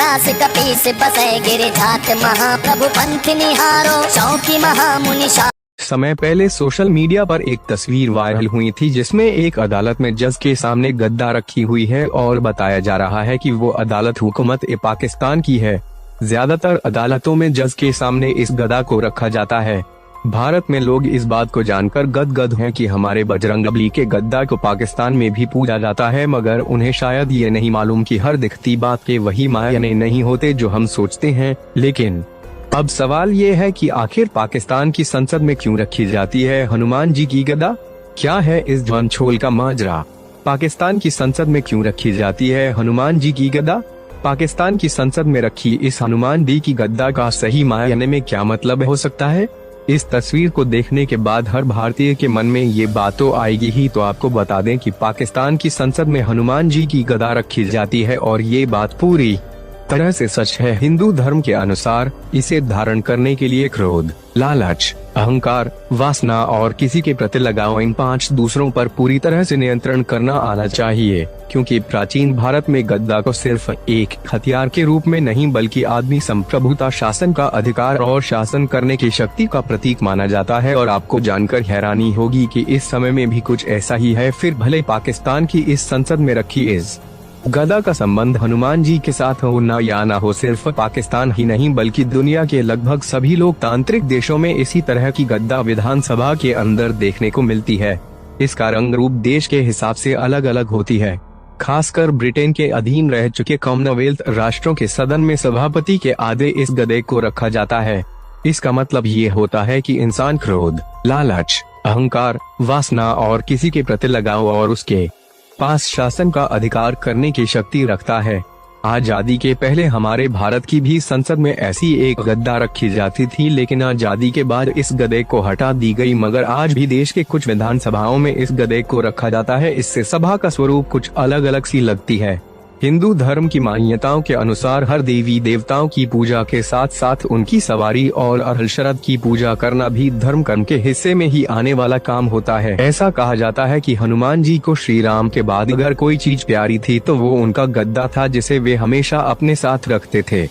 Grass कपीस बसे गिरिजात महाप्रभु पंथ निहारो शौकी महामुनि। समय पहले सोशल मीडिया पर एक तस्वीर वायरल हुई थी जिसमें एक अदालत में जज के सामने गद्दा रखी हुई है और बताया जा रहा है कि वो अदालत हुकूमत पाकिस्तान की है। ज्यादातर अदालतों में जज के सामने इस गदा को रखा जाता है। भारत में लोग इस बात को जानकर गदगद हैं कि हमारे बजरंगबली के गद्दा को पाकिस्तान में भी पूजा जाता है, मगर उन्हें शायद ये नहीं मालूम कि हर दिखती बात के वही मायने नहीं होते जो हम सोचते हैं। लेकिन अब सवाल ये है कि आखिर पाकिस्तान की संसद में क्यों रखी जाती है हनुमान जी की गदा? क्या है इस झंझोल का माजरा? पाकिस्तान की संसद में क्यों रखी जाती है हनुमान जी की गदा? पाकिस्तान की संसद में रखी इस हनुमान जी की गद्दा का सही मायने में क्या मतलब हो सकता है? इस तस्वीर को देखने के बाद हर भारतीय के मन में ये बात तो आएगी ही। तो आपको बता दें कि पाकिस्तान की संसद में हनुमान जी की गदा रखी जाती है और ये बात पूरी तरह से सच है। हिंदू धर्म के अनुसार इसे धारण करने के लिए क्रोध, लालच, अहंकार, वासना और किसी के प्रति लगाव इन 5 दूसरों पर पूरी तरह से नियंत्रण करना आना चाहिए, क्योंकि प्राचीन भारत में गद्दा को सिर्फ एक हथियार के रूप में नहीं बल्कि आदमी संप्रभुता, शासन का अधिकार और शासन करने की शक्ति का प्रतीक माना जाता है। और आपको जानकर हैरानी होगी कि इस समय में भी कुछ ऐसा ही है। फिर भले पाकिस्तान की इस संसद में रखी इस गदा का संबंध हनुमान जी के साथ हो न या ना हो, सिर्फ पाकिस्तान ही नहीं बल्कि दुनिया के लगभग सभी लोकतांत्रिक देशों में इसी तरह की गद्दा विधानसभा के अंदर देखने को मिलती है। इसका रंग रूप देश के हिसाब से अलग अलग होती है। खासकर ब्रिटेन के अधीन रह चुके कॉमनवेल्थ राष्ट्रों के सदन में सभापति के आगे इस गदे को रखा जाता है। इसका मतलब ये होता है कि इंसान क्रोध, लालच, अहंकार, वासना और किसी के प्रति लगाव और उसके पास शासन का अधिकार करने की शक्ति रखता है। आजादी के पहले हमारे भारत की भी संसद में ऐसी एक गद्दा रखी जाती थी, लेकिन आजादी के बाद इस गदे को हटा दी गई। मगर आज भी देश के कुछ विधानसभाओं में इस गदे को रखा जाता है। इससे सभा का स्वरूप कुछ अलग अलग सी लगती है। हिंदू धर्म की मान्यताओं के अनुसार हर देवी देवताओं की पूजा के साथ साथ उनकी सवारी और अरहल की पूजा करना भी धर्म कर्म के हिस्से में ही आने वाला काम होता है। ऐसा कहा जाता है कि हनुमान जी को श्री राम के बाद अगर कोई चीज प्यारी थी तो वो उनका गद्दा था, जिसे वे हमेशा अपने साथ रखते थे।